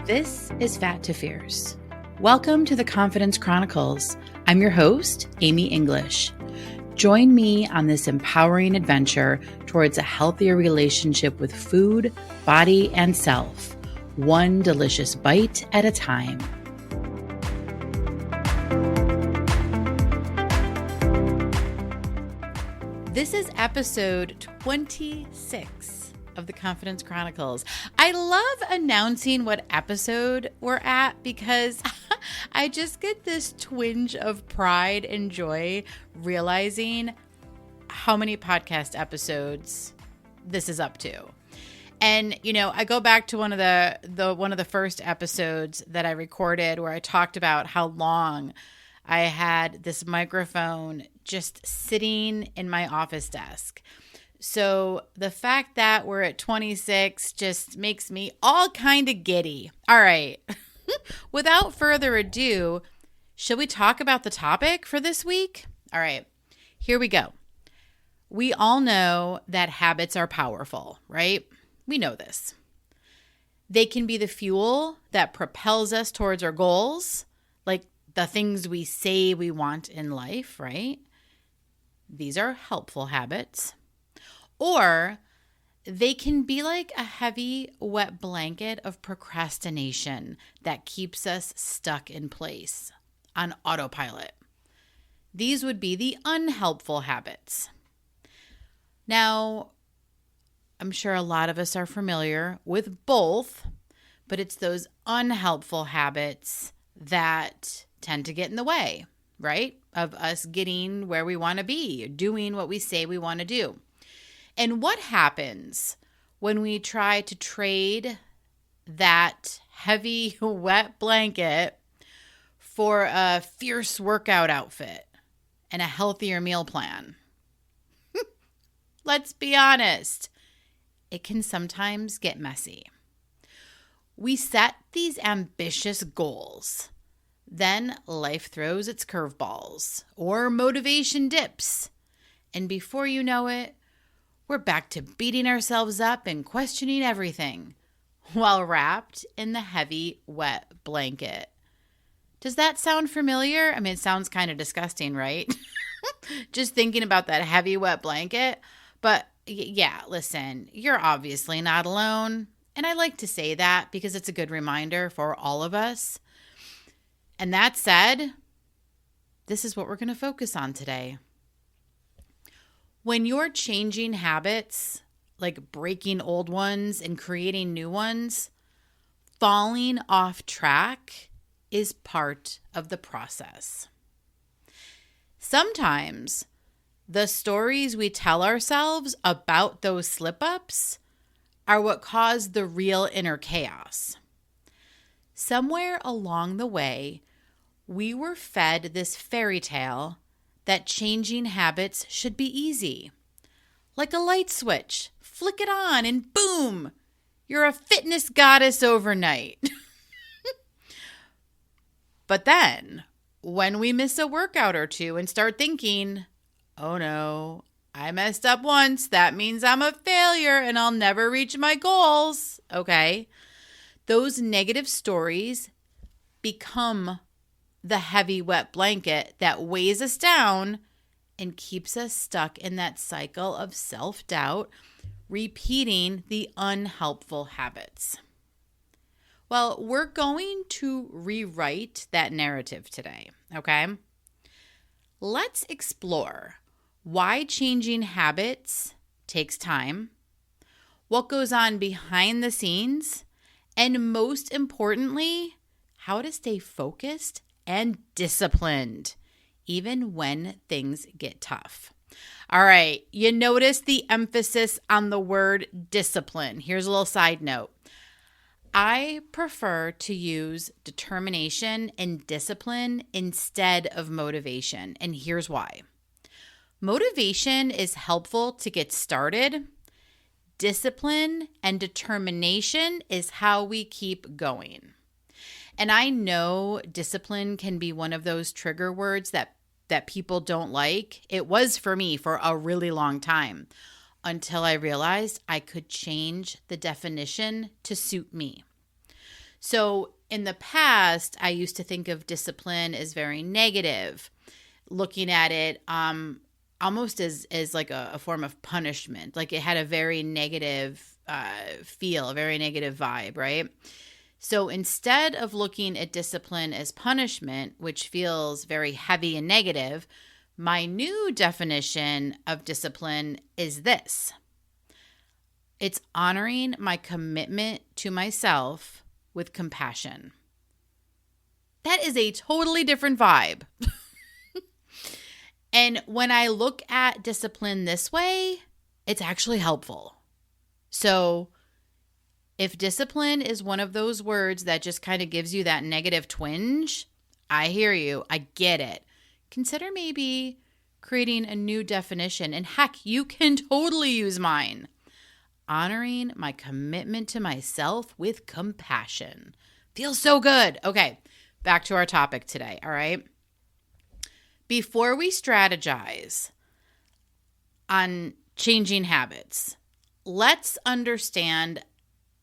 This is Fat to Fierce. Welcome to the Confidence Chronicles. I'm your host, Amy English. Join me on this empowering adventure towards a healthier relationship with food, body, and self, one delicious bite at a time. This is episode 26 of the Confidence Chronicles. I love announcing what episode we're at because I just get this twinge of pride and joy realizing how many podcast episodes this is up to. And I go back to one of the first episodes that I recorded where I talked about how long I had this microphone just sitting in my office desk. So the fact that we're at 26 just makes me all kind of giddy. All right. Without further ado, shall we talk about the topic for this week? All right. Here we go. We all know that habits are powerful, right? We know this. They can be the fuel that propels us towards our goals, like the things we say we want in life, right? These are helpful habits. Or they can be like a heavy, wet blanket of procrastination that keeps us stuck in place on autopilot. These would be the unhelpful habits. Now, I'm sure a lot of us are familiar with both, but it's those unhelpful habits that tend to get in the way, right? Of us getting where we want to be, doing what we say we want to do. And what happens when we try to trade that heavy, wet blanket for a fierce workout outfit and a healthier meal plan? Let's be honest. It can sometimes get messy. We set these ambitious goals. Then life throws its curveballs or motivation dips. And before you know it, we're back to beating ourselves up and questioning everything while wrapped in the heavy, wet blanket. Does that sound familiar? I mean, it sounds kind of disgusting, right? Just thinking about that heavy, wet blanket. But yeah, listen, you're obviously not alone. And I like to say that because it's a good reminder for all of us. And that said, this is what we're going to focus on today. When you're changing habits, like breaking old ones and creating new ones, falling off track is part of the process. Sometimes the stories we tell ourselves about those slip-ups are what cause the real inner chaos. Somewhere along the way, we were fed this fairy tale that changing habits should be easy. Like a light switch, flick it on and boom, you're a fitness goddess overnight. But then, when we miss a workout or two and start thinking, oh no, I messed up once, that means I'm a failure and I'll never reach my goals. Okay, those negative stories become the heavy, wet blanket that weighs us down and keeps us stuck in that cycle of self-doubt, repeating the unhelpful habits. Well, we're going to rewrite that narrative today, okay? Let's explore why changing habits takes time, what goes on behind the scenes, and most importantly, how to stay focused and disciplined, even when things get tough. All right, you notice the emphasis on the word discipline. Here's a little side note. I prefer to use determination and discipline instead of motivation, and here's why. Motivation is helpful to get started. Discipline and determination is how we keep going. And I know discipline can be one of those trigger words that people don't like. It was for me for a really long time until I realized I could change the definition to suit me. So in the past, I used to think of discipline as very negative, looking at it almost as like a form of punishment. Like it had a very negative feel, a very negative vibe, right? So instead of looking at discipline as punishment, which feels very heavy and negative, my new definition of discipline is this. It's honoring my commitment to myself with compassion. That is a totally different vibe. And when I look at discipline this way, it's actually helpful. So if discipline is one of those words that just kind of gives you that negative twinge, I hear you. I get it. Consider maybe creating a new definition. And heck, you can totally use mine. Honoring my commitment to myself with compassion. Feels so good. Okay, back to our topic today, all right? Before we strategize on changing habits, let's understand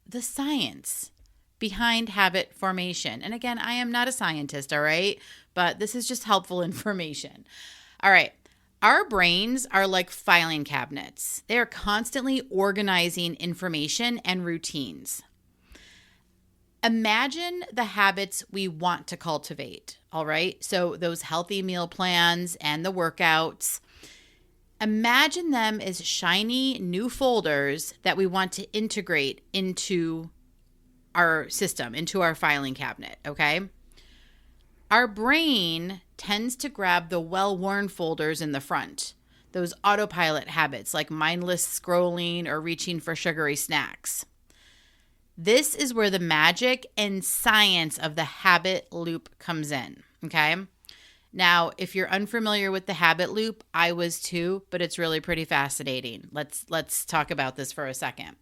the science behind habit formation. And again, I am not a scientist, all right? But this is just helpful information. All right. Our brains are like filing cabinets. They are constantly organizing information and routines. Imagine the habits we want to cultivate, all right? So those healthy meal plans and the workouts, imagine them as shiny new folders that we want to integrate into our system, into our filing cabinet, okay? Our brain tends to grab the well-worn folders in the front, those autopilot habits like mindless scrolling or reaching for sugary snacks. This is where the magic and science of the habit loop comes in, okay? Now, if you're unfamiliar with the habit loop, I was too, but it's really pretty fascinating. Let's talk about this for a second.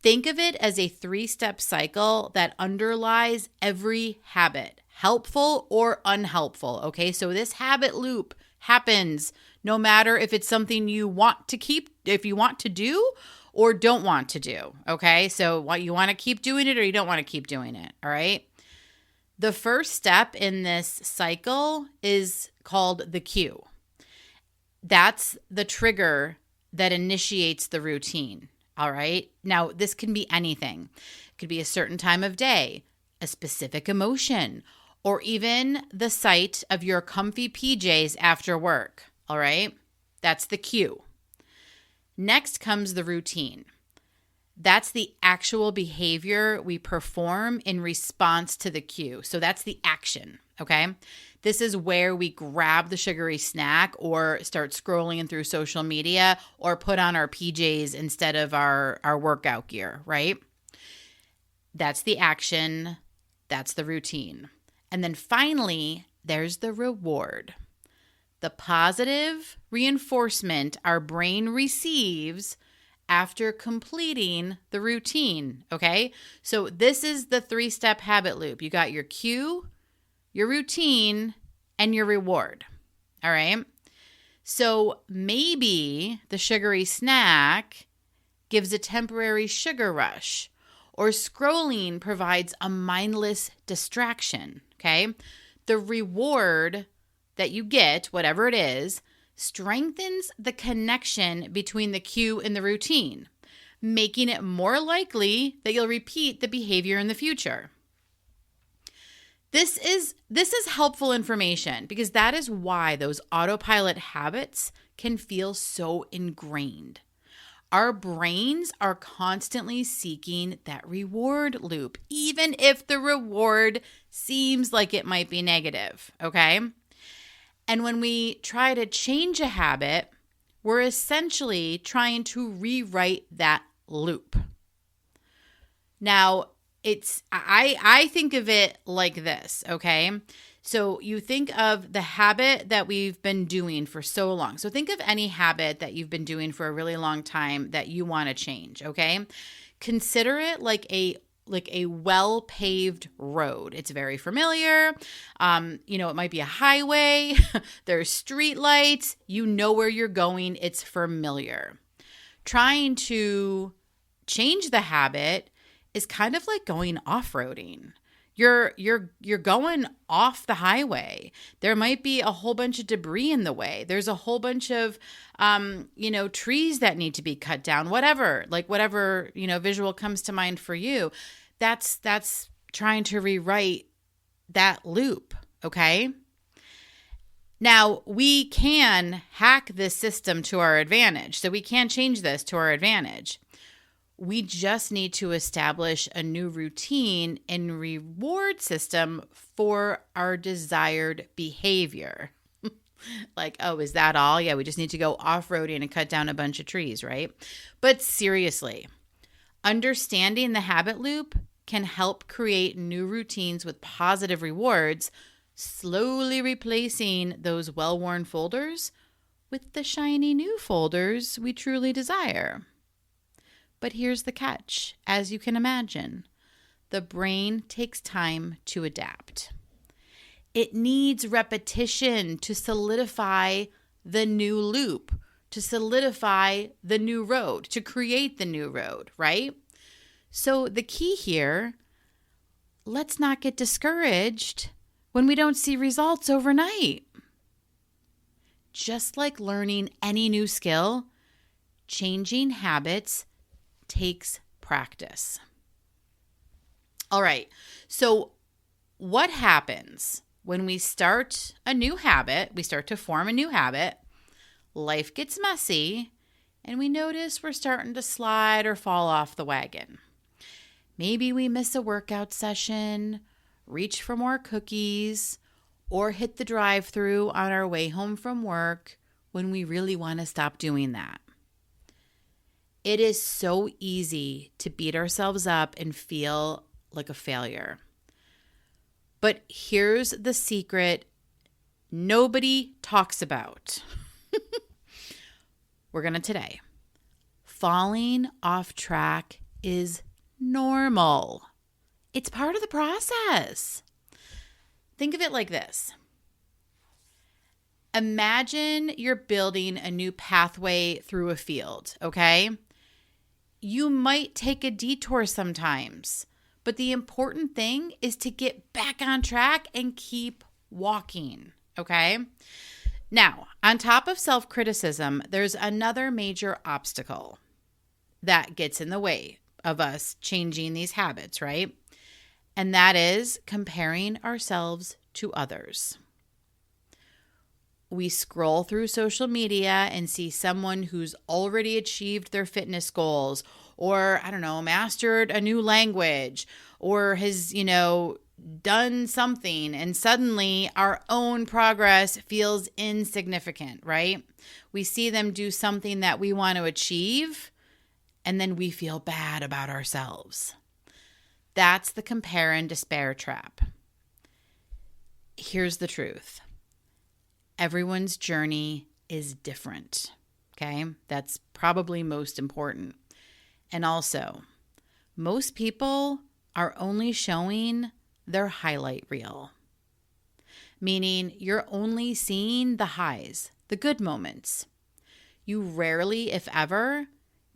Think of it as a 3-step cycle that underlies every habit, helpful or unhelpful, okay? So this habit loop happens no matter if it's something you want to keep, if you want to do or don't want to do, okay? So what you want to keep doing it or you don't want to keep doing it, all right? The first step in this cycle is called the cue. That's the trigger that initiates the routine, all right? Now, this can be anything. It could be a certain time of day, a specific emotion, or even the sight of your comfy PJs after work, all right? That's the cue. Next comes the routine. That's the actual behavior we perform in response to the cue. So that's the action, okay? This is where we grab the sugary snack or start scrolling through social media or put on our PJs instead of our workout gear, right? That's the action. That's the routine. And then finally, there's the reward. The positive reinforcement our brain receives after completing the routine, okay? So this is the 3-step habit loop. You got your cue, your routine, and your reward, all right? So maybe the sugary snack gives a temporary sugar rush, or scrolling provides a mindless distraction, okay? The reward that you get, whatever it is, strengthens the connection between the cue and the routine, making it more likely that you'll repeat the behavior in the future. This is helpful information because that is why those autopilot habits can feel so ingrained. Our brains are constantly seeking that reward loop, even if the reward seems like it might be negative, okay? And when we try to change a habit, we're essentially trying to rewrite that loop. Now, I think of it like this, okay? So you think of the habit that we've been doing for so long. So think of any habit that you've been doing for a really long time that you want to change, okay? Consider it like a well-paved road. It's very familiar. It might be a highway. There's street lights. You know where you're going. It's familiar. Trying to change the habit is kind of like going off-roading. You're going off the highway. There might be a whole bunch of debris in the way. There's a whole bunch of trees that need to be cut down. Whatever visual comes to mind for you. That's trying to rewrite that loop, okay? Now, we can hack this system to our advantage. So we can change this to our advantage. We just need to establish a new routine and reward system for our desired behavior. Like, oh, is that all? Yeah, we just need to go off-roading and cut down a bunch of trees, right? But seriously, understanding the habit loop can help create new routines with positive rewards, slowly replacing those well-worn folders with the shiny new folders we truly desire. But here's the catch. As you can imagine, the brain takes time to adapt. It needs repetition to solidify the new loop, to solidify the new road, to create the new road, right? So the key here, let's not get discouraged when we don't see results overnight. Just like learning any new skill, changing habits takes practice. All right, so what happens when we start a new habit? We start to form a new habit, life gets messy, and we notice we're starting to slide or fall off the wagon. Maybe we miss a workout session, reach for more cookies, or hit the drive-thru on our way home from work when we really want to stop doing that. It is so easy to beat ourselves up and feel like a failure. But here's the secret nobody talks about. We're going to today. Falling off track is normal. It's part of the process. Think of it like this. Imagine you're building a new pathway through a field, okay? You might take a detour sometimes, but the important thing is to get back on track and keep walking, okay? Now, on top of self-criticism, there's another major obstacle that gets in the way of us changing these habits, right? And that is comparing ourselves to others. We scroll through social media and see someone who's already achieved their fitness goals or, mastered a new language or has, done something, and suddenly our own progress feels insignificant, right? We see them do something that we want to achieve, and then we feel bad about ourselves. That's the compare and despair trap. Here's the truth. Everyone's journey is different, okay? That's probably most important. And also, most people are only showing their highlight reel, meaning you're only seeing the highs, the good moments. You rarely, if ever,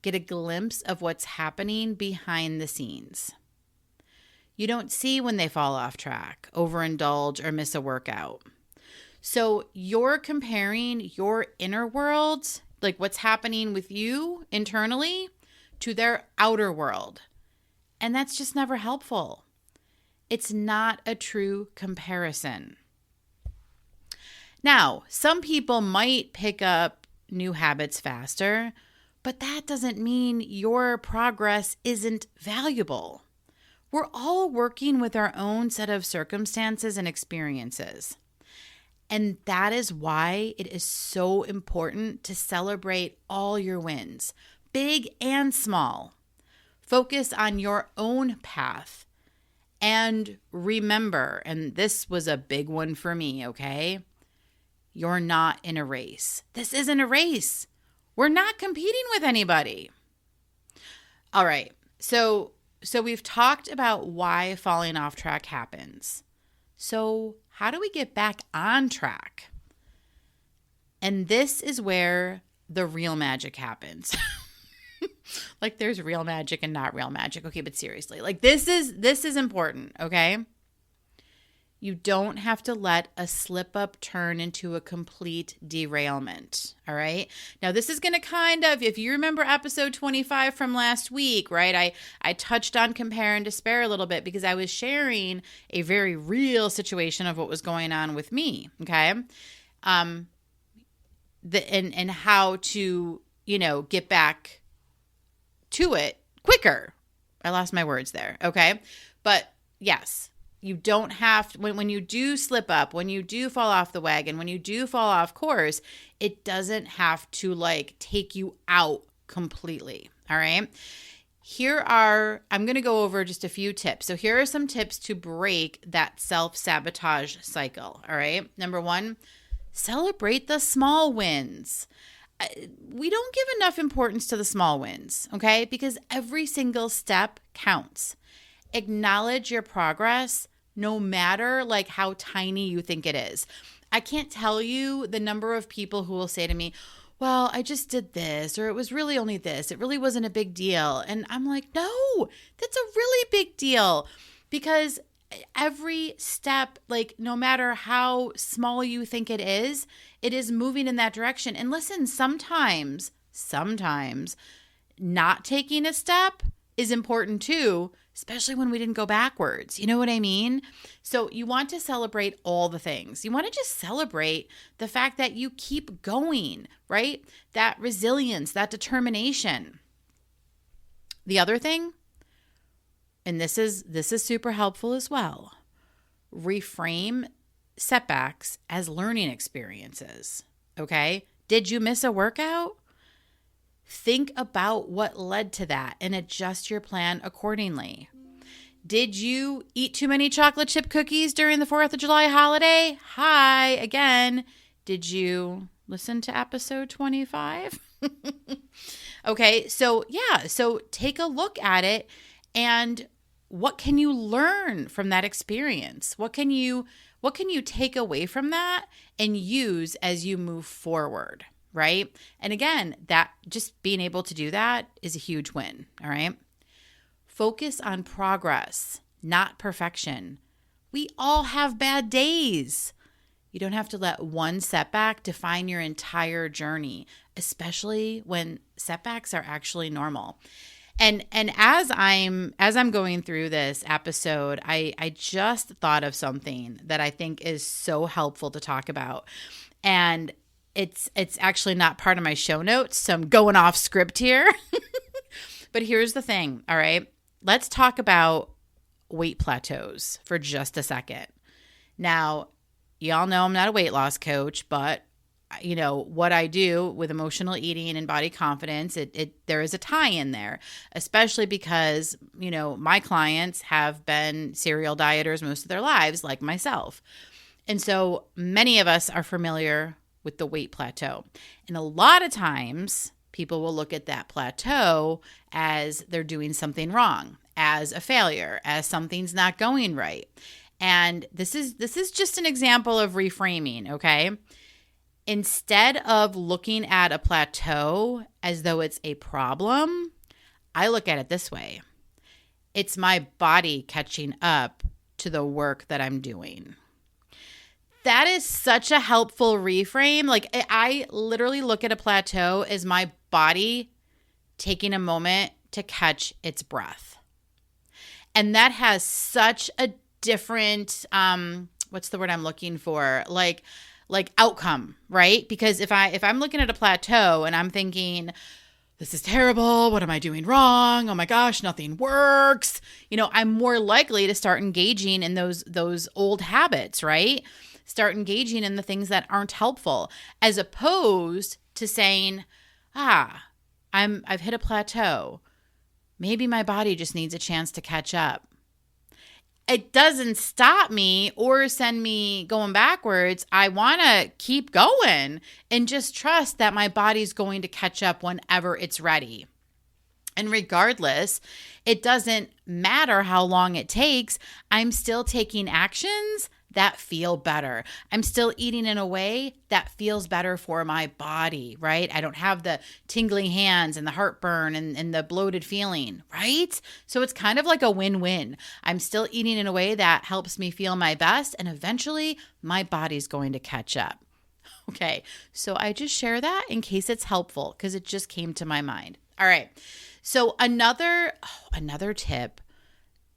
get a glimpse of what's happening behind the scenes. You don't see when they fall off track, overindulge, or miss a workout. So you're comparing your inner world, like what's happening with you internally, to their outer world. And that's just never helpful. It's not a true comparison. Now, some people might pick up new habits faster, but that doesn't mean your progress isn't valuable. We're all working with our own set of circumstances and experiences. And that is why it is so important to celebrate all your wins, big and small. Focus on your own path. And remember, and this was a big one for me, okay? You're not in a race. This isn't a race. We're not competing with anybody. All right. So we've talked about why falling off track happens. So how do we get back on track? And this is where the real magic happens. Like there's real magic and not real magic. Okay, but seriously, like this is important, okay? You don't have to let a slip up turn into a complete derailment, all right? Now, this is going to kind of, if you remember episode 25 from last week, right? I touched on compare and despair a little bit because I was sharing a very real situation of what was going on with me, okay? And how to, get back to it quicker. I lost my words there, okay? But yes, you don't have to, when you do slip up, when you do fall off the wagon, when you do fall off course, it doesn't have to take you out completely. All right. I'm going to go over just a few tips. So here are some tips to break that self-sabotage cycle. All right. Number one, celebrate the small wins. We don't give enough importance to the small wins, okay? Because every single step counts. Acknowledge your progress no matter how tiny you think it is. I can't tell you the number of people who will say to me, well, I just did this, or it was really only this. It really wasn't a big deal. And I'm like, no, that's a really big deal, because every step, no matter how small you think it is moving in that direction. And listen, sometimes not taking a step is important too, especially when we didn't go backwards. You know what I mean? So you want to celebrate all the things. You want to just celebrate the fact that you keep going, right? That resilience, that determination. The other thing, and this is super helpful as well, reframe setbacks as learning experiences, okay? Did you miss a workout? Think about what led to that and adjust your plan accordingly. Did you eat too many chocolate chip cookies during the 4th of July holiday? Hi, again. Did you listen to episode 25? Okay, so take a look at it, and what can you learn from that experience? What can you take away from that and use as you move forward? Right? And again, that just being able to do that is a huge win. All right. Focus on progress, not perfection. We all have bad days. You don't have to let one setback define your entire journey, especially when setbacks are actually normal. And as I'm going through this episode, I just thought of something that I think is so helpful to talk about. And it's actually not part of my show notes, so I'm going off script here. But here's the thing, all right? Let's talk about weight plateaus for just a second. Now, y'all know I'm not a weight loss coach, but what I do with emotional eating and body confidence, there is a tie in there, especially because, my clients have been serial dieters most of their lives, like myself. And so many of us are familiar with the weight plateau. And a lot of times people will look at that plateau as they're doing something wrong, as a failure, as something's not going right. And this is just an example of reframing, okay? Instead of looking at a plateau as though it's a problem, I look at it this way. It's my body catching up to the work that I'm doing. That is such a helpful reframe. I literally look at a plateau as my body taking a moment to catch its breath. And that has such a different, what's the word I'm looking for? Like outcome, right? Because if I'm looking at a plateau and I'm thinking, this is terrible, what am I doing wrong? Oh my gosh, nothing works. I'm more likely to start engaging in those old habits, right? Start engaging in the things that aren't helpful, as opposed to saying, I've hit a plateau. Maybe my body just needs a chance to catch up. It doesn't stop me or send me going backwards. I want to keep going and just trust that my body's going to catch up whenever it's ready. And regardless, it doesn't matter how long it takes, I'm still taking actions that feel better. I'm still eating in a way that feels better for my body, right? I don't have the tingling hands and the heartburn and the bloated feeling, right? So it's kind of like a win-win. I'm still eating in a way that helps me feel my best, and eventually my body's going to catch up. Okay, so I just share that in case it's helpful because it just came to my mind. All right, so another tip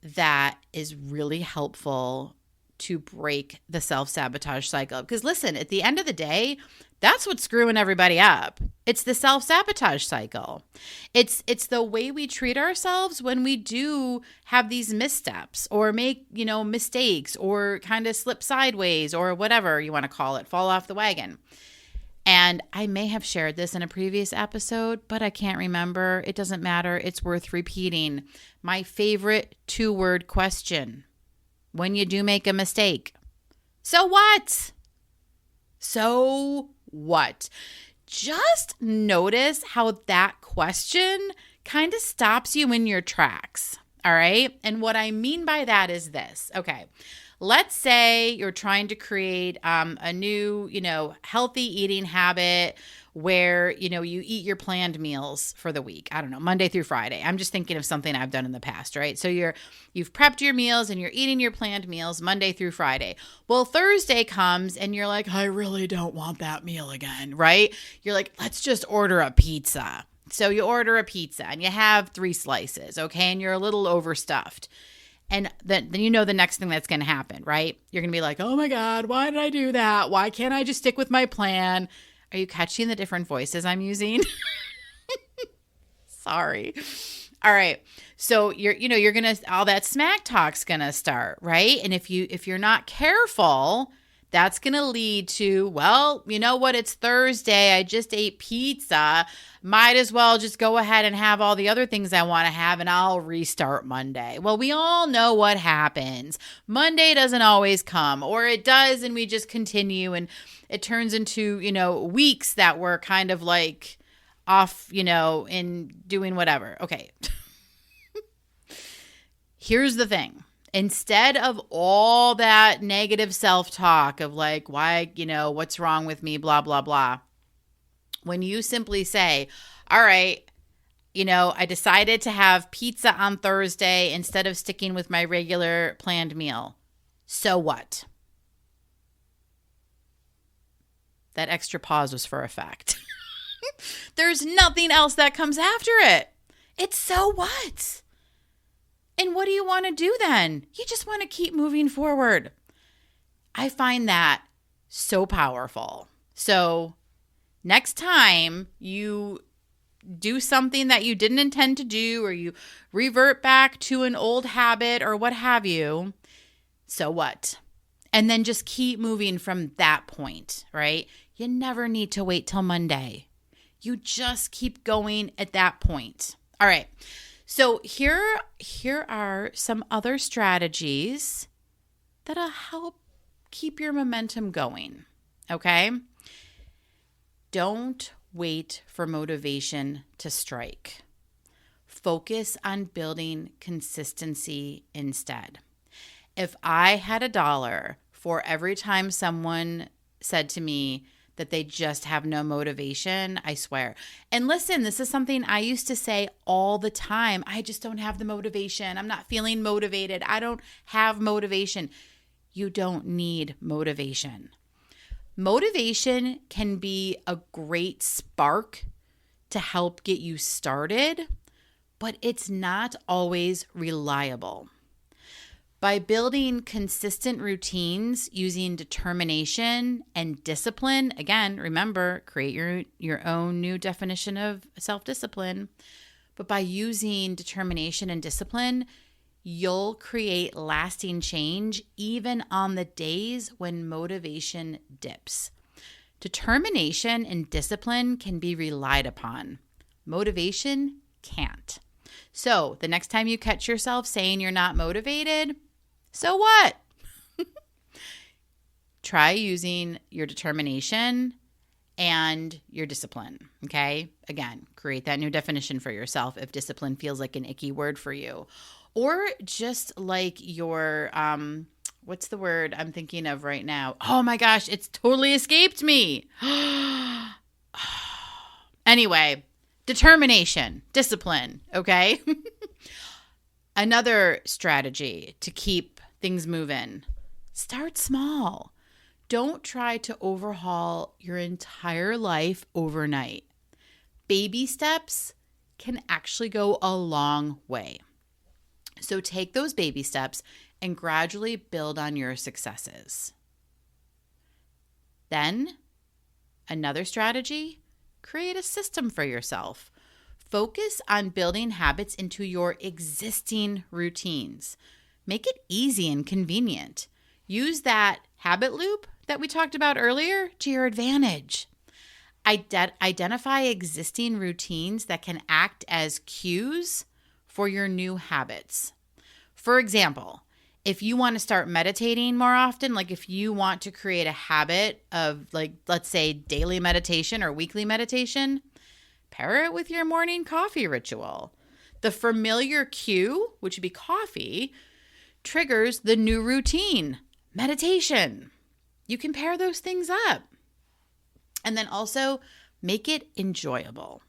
that is really helpful to break the self-sabotage cycle. Because listen, at the end of the day, that's what's screwing everybody up. It's the self-sabotage cycle. It's the way we treat ourselves when we do have these missteps or make, mistakes or kind of slip sideways or whatever you want to call it, fall off the wagon. And I may have shared this in a previous episode, but I can't remember. It doesn't matter. It's worth repeating. My favorite 2-word question when you do make a mistake. So what? So what? Just notice how that question kind of stops you in your tracks. All right. And what I mean by that is this. Okay. Let's say you're trying to create a new, healthy eating habit where, you eat your planned meals for the week. I don't know, Monday through Friday. I'm just thinking of something I've done in the past, right? So you've prepped your meals and you're eating your planned meals Monday through Friday. Well, Thursday comes and you're like, I really don't want that meal again, right? You're like, let's just order a pizza. So you order a pizza and you have 3 slices, okay? And you're a little overstuffed. And then the next thing that's going to happen, right? You're going to be like, oh my God, why did I do that? Why can't I just stick with my plan? Are you catching the different voices I'm using? Sorry. All right. So you're going to, all that smack talk's going to start, right? And if you're not careful, that's going to lead to, well, you know what? It's Thursday. I just ate pizza. Might as well just go ahead and have all the other things I want to have and I'll restart Monday. Well, we all know what happens. Monday doesn't always come, or it does and we just continue and it turns into, weeks that we're kind of like off, in doing whatever. Okay. Here's the thing. Instead of all that negative self-talk of like, why, what's wrong with me, blah, blah, blah. When you simply say, all right, I decided to have pizza on Thursday instead of sticking with my regular planned meal. So what? That extra pause was for effect. There's nothing else that comes after it. It's so what? And what do you want to do then? You just want to keep moving forward. I find that so powerful. So next time you do something that you didn't intend to do, or you revert back to an old habit or what have you, so what? And then just keep moving from that point, right? You never need to wait till Monday. You just keep going at that point. All right. So here are some other strategies that'll help keep your momentum going, okay? Don't wait for motivation to strike. Focus on building consistency instead. If I had $1 for every time someone said to me that they just have no motivation, I swear. And listen, this is something I used to say all the time. I just don't have the motivation. I'm not feeling motivated. I don't have motivation. You don't need motivation. Motivation can be a great spark to help get you started, but it's not always reliable. By building consistent routines using determination and discipline, again, remember, create your own new definition of self-discipline. But by using determination and discipline, you'll create lasting change even on the days when motivation dips. Determination and discipline can be relied upon. Motivation can't. So the next time you catch yourself saying you're not motivated, so what? Try using your determination and your discipline, okay? Again, create that new definition for yourself if discipline feels like an icky word for you. Or just like your, what's the word I'm thinking of right now? Oh my gosh, it's totally escaped me. Anyway, determination, discipline, okay? Another strategy to keep things moving. Start small. Don't try to overhaul your entire life overnight. Baby steps can actually go a long way. So take those baby steps and gradually build on your successes. Then, another strategy, create a system for yourself. Focus on building habits into your existing routines. Make it easy and convenient. Use that habit loop that we talked about earlier to your advantage. Identify existing routines that can act as cues for your new habits. For example, if you want to start meditating more often, like if you want to create a habit of like, let's say daily meditation or weekly meditation, pair it with your morning coffee ritual. The familiar cue, which would be coffee, triggers the new routine, meditation. You can pair those things up. And then also make it enjoyable.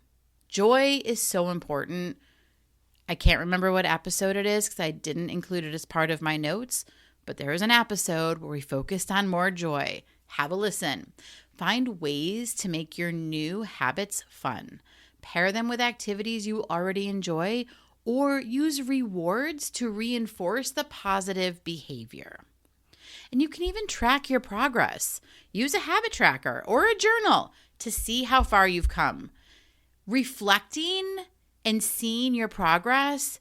Joy is so important. I can't remember what episode it is because I didn't include it as part of my notes, but there is an episode where we focused on more joy. Have a listen. Find ways to make your new habits fun. Pair them with activities you already enjoy or use rewards to reinforce the positive behavior. And you can even track your progress. Use a habit tracker or a journal to see how far you've come. Reflecting and seeing your progress,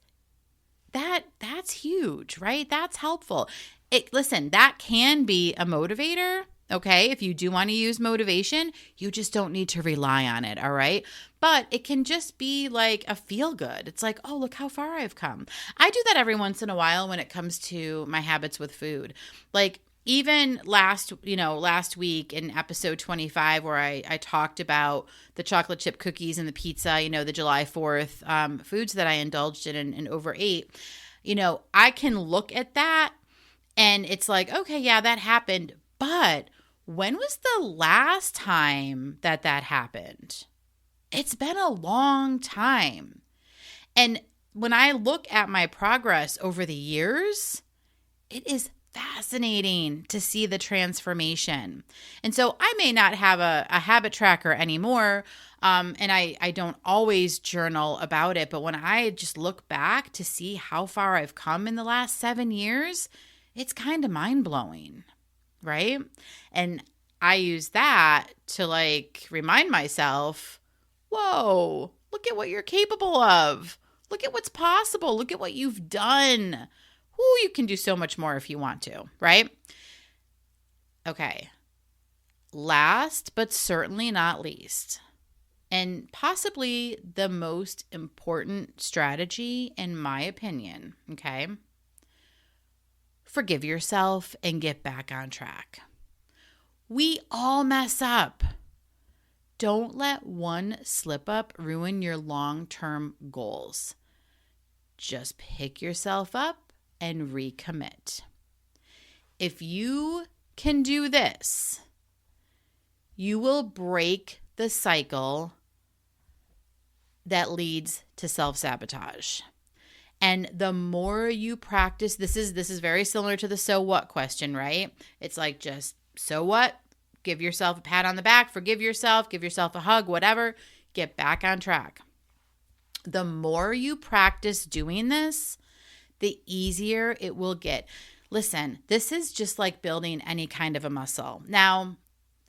that's huge, right? That's helpful. Listen, that can be a motivator, okay? If you do want to use motivation, you just don't need to rely on it, all right? But it can just be like a feel good. It's like, oh, look how far I've come. I do that every once in a while when it comes to my habits with food. Like even last week in episode 25 where I talked about the chocolate chip cookies and the pizza, the July 4th foods that I indulged in and overate, I can look at that and it's like, okay, yeah, that happened. But when was the last time that happened? It's been a long time. And when I look at my progress over the years, it is fascinating to see the transformation. And so I may not have a habit tracker anymore, and I don't always journal about it, but when I just look back to see how far I've come in the last 7 years, it's kind of mind-blowing, right? And I use that to like remind myself, whoa, look at what you're capable of. Look at what's possible. Look at what you've done. Ooh, you can do so much more if you want to, right? Okay. Last, but certainly not least, and possibly the most important strategy in my opinion, okay? Forgive yourself and get back on track. We all mess up. Don't let one slip up ruin your long-term goals. Just pick yourself up and recommit. If you can do this, you will break the cycle that leads to self-sabotage. And the more you practice, this is very similar to the so what question, right? It's like just so what? Give yourself a pat on the back, forgive yourself, give yourself a hug, whatever, get back on track. The more you practice doing this, the easier it will get. Listen, this is just like building any kind of a muscle. Now,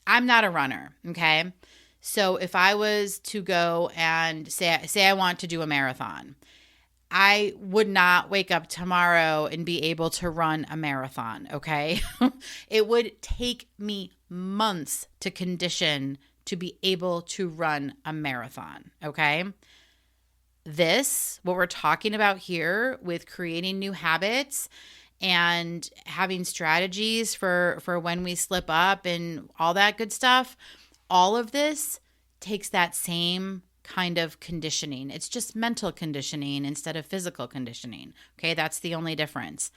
I'm not a runner, okay? So if I was to go and say I want to do a marathon, I would not wake up tomorrow and be able to run a marathon, okay? It would take me months to condition to be able to run a marathon, okay? What we're talking about here with creating new habits and having strategies for when we slip up and all that good stuff, all of this takes that same kind of conditioning. It's just mental conditioning instead of physical conditioning. Okay, that's the only difference.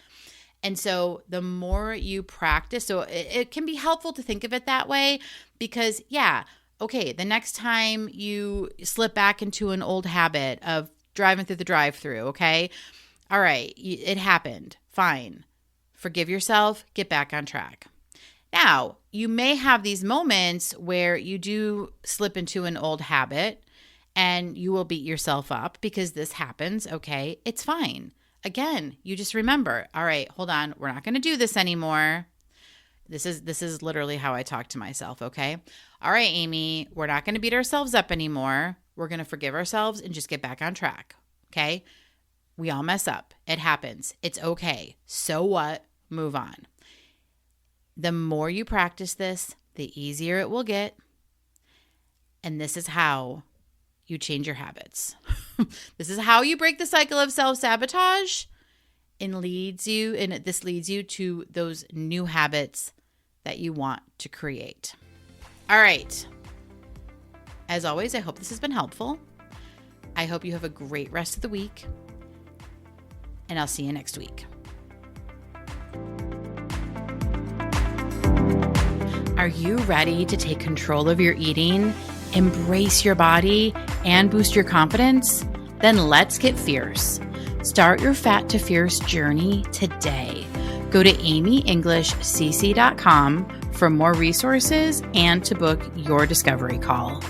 And so the more you practice, so it can be helpful to think of it that way because, okay, the next time you slip back into an old habit of driving through the drive-thru, okay? All right, it happened. Fine. Forgive yourself, get back on track. Now, you may have these moments where you do slip into an old habit and you will beat yourself up because this happens, okay? It's fine. Again, you just remember, all right, hold on, we're not going to do this anymore. This is literally how I talk to myself, okay? All right, Amy, we're not going to beat ourselves up anymore. We're going to forgive ourselves and just get back on track, okay? We all mess up. It happens. It's okay. So what? Move on. The more you practice this, the easier it will get. And this is how you change your habits. This is how you break the cycle of self-sabotage and this leads you to those new habits that you want to create. All right. As always, I hope this has been helpful. I hope you have a great rest of the week. And I'll see you next week. Are you ready to take control of your eating, embrace your body, and boost your confidence? Then let's get fierce. Start your Fat to Fierce journey today. Go to amyenglishcc.com for more resources and to book your discovery call.